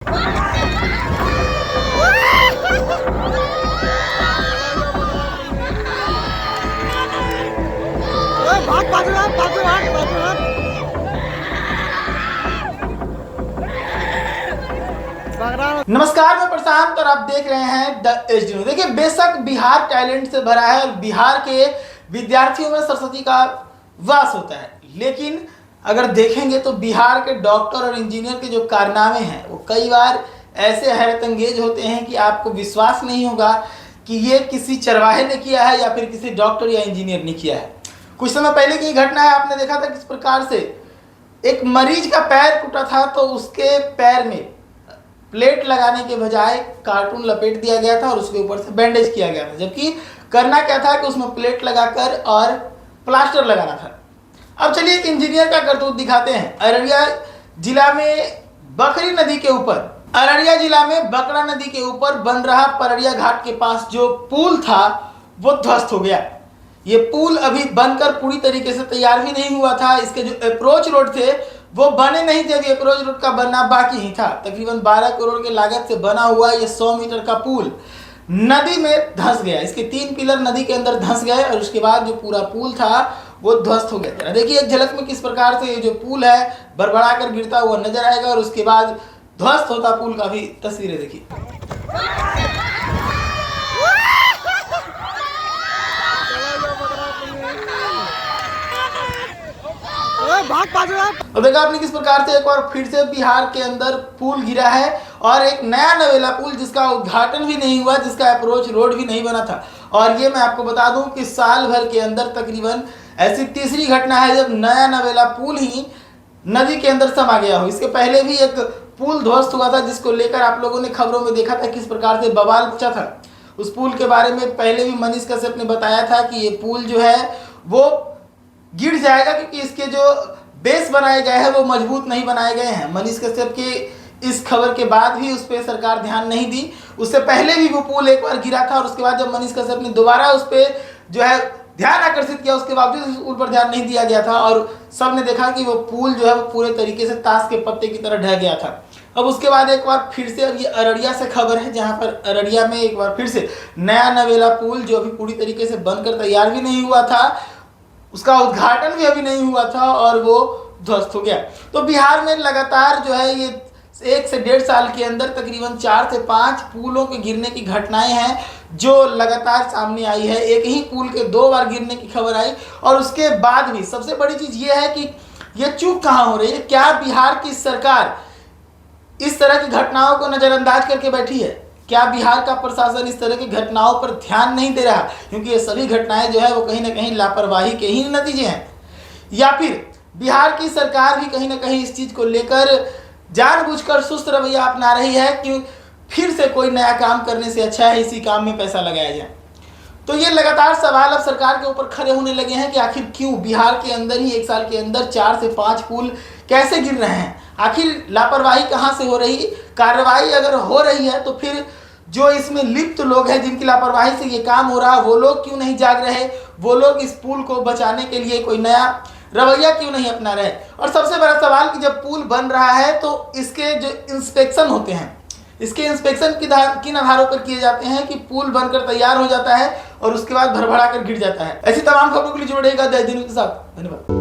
नमस्कार, मैं प्रशांत और आप देख रहे हैं द एच न्यूज। देखिए, बेशक बिहार टैलेंट से भरा है और बिहार के विद्यार्थियों में सरस्वती का वास होता है, लेकिन अगर देखेंगे तो बिहार के डॉक्टर और इंजीनियर के जो कारनामे हैं वो कई बार ऐसे हैरत अंगेज होते हैं कि आपको विश्वास नहीं होगा कि ये किसी चरवाहे ने किया है या फिर किसी डॉक्टर या इंजीनियर ने किया है। कुछ समय पहले की घटना है, आपने देखा था किस प्रकार से एक मरीज का पैर टूटा था तो उसके पैर में प्लेट लगाने के बजाय कार्टून लपेट दिया गया था और उसके ऊपर से बैंडेज किया गया था, जबकि करना क्या था कि उसमें प्लेट लगाकर और प्लास्टर लगाना था। अब चलिए एक इंजीनियर का करतूत दिखाते हैं। अररिया जिला में बकरा नदी के ऊपर बन रहा पररिया घाट के पास जो पुल था वो ध्वस्त हो गया। ये पुल अभी बनकर पूरी तरीके से तैयार भी नहीं हुआ था। इसके जो अप्रोच रोड थे वो बने नहीं थे, अभी अप्रोच रोड का बनना बाकी ही था। तकरीबन 12 करोड़ के लागत से बना हुआ ये 100 मीटर का पुल नदी में धंस गया। इसके 3 पिलर नदी के अंदर धंस गए और उसके बाद जो पूरा पुल था वो ध्वस्त हो गया। देखिए एक झलक में किस प्रकार से ये जो पुल है बड़बड़ा कर गिरता हुआ नजर आएगा और उसके बाद ध्वस्त होता पुल का भी तस्वीरें देखिए। और देखा आपने किस प्रकार से एक बार फिर से बिहार के अंदर पुल गिरा है और एक नया नवेला पुल जिसका उद्घाटन भी नहीं हुआ, जिसका अप्रोच रोड भी नहीं बना था। और ये मैं आपको बता दूं कि साल भर के अंदर तकरीबन ऐसी तीसरी घटना है जब नया नवेला पुल ही नदी के अंदर समा गया हो। इसके पहले भी एक पुल ध्वस्त हुआ था जिसको लेकर आप लोगों ने खबरों में देखा था किस प्रकार से बवाल मचा था। उस पुल के बारे में पहले भी मनीष कश्यप ने बताया था कि ये पुल जो है वो गिर जाएगा क्योंकि इसके जो बेस बनाए गए हैं वो मजबूत नहीं बनाए गए हैं। मनीष कश्यप के इस खबर के बाद भी उस पर सरकार ध्यान नहीं दी। उससे पहले भी वो पुल एक बार गिरा था और उसके बाद जब मनीष कश्यप ने दोबारा उस पर जो है ध्यान आकर्षित किया उसके बावजूद उस पुल पर ध्यान नहीं दिया गया था और सब ने देखा कि वो पुल जो है वो पूरे तरीके से ताश के पत्ते की तरह ढह गया था। अब उसके बाद एक बार फिर से अब ये अररिया से खबर है, जहां पर अररिया में एक बार फिर से नया नवेला पुल जो अभी पूरी तरीके से बनकर तैयार भी नहीं हुआ था, उसका उद्घाटन भी अभी नहीं हुआ था और वो ध्वस्त हो गया। तो बिहार में लगातार जो है ये 1 से 1.5 साल के अंदर तकरीबन 4 से 5 पुलों के गिरने की घटनाएं हैं जो लगातार सामने आई है। एक ही पुल के 2 बार गिरने की खबर आई और उसके बाद भी सबसे बड़ी चीज ये है कि ये चूक कहाँ हो रही है। क्या बिहार की सरकार इस तरह की घटनाओं को नजरअंदाज करके बैठी है? क्या बिहार का प्रशासन इस तरह की घटनाओं पर ध्यान नहीं दे रहा? क्योंकि ये सभी घटनाएं जो है वो कहीं ना कहीं लापरवाही के ही नतीजे हैं, या फिर बिहार की सरकार भी कहीं ना कहीं इस चीज को लेकर जानबूझकर सुस्त रवैया अपना रही है कि फिर से कोई नया काम करने से अच्छा है इसी काम में पैसा लगाया जाए। तो ये लगातार सवाल अब सरकार के ऊपर खड़े होने लगे हैं कि आखिर क्यों बिहार के अंदर ही 1 साल के अंदर 4 से 5 पुल कैसे गिर रहे हैं? आखिर लापरवाही कहाँ से हो रही? कार्रवाई अगर हो रही है तो फिर जो इसमें लिप्त लोग हैं जिनकी लापरवाही से ये काम हो रहा है वो लोग क्यों नहीं जाग रहे? वो लोग इस पुल को बचाने के लिए कोई नया रवैया क्यों नहीं अपना रहे? और सबसे बड़ा सवाल कि जब पुल बन रहा है तो इसके जो इंस्पेक्शन होते हैं, इसके इंस्पेक्शन किन आधारों पर किए जाते हैं कि पुल बनकर तैयार हो जाता है और उसके बाद भरभरा कर गिर जाता है। ऐसी तमाम खबरों के लिए जुड़े रहेगा द न्यूज के साथ। धन्यवाद।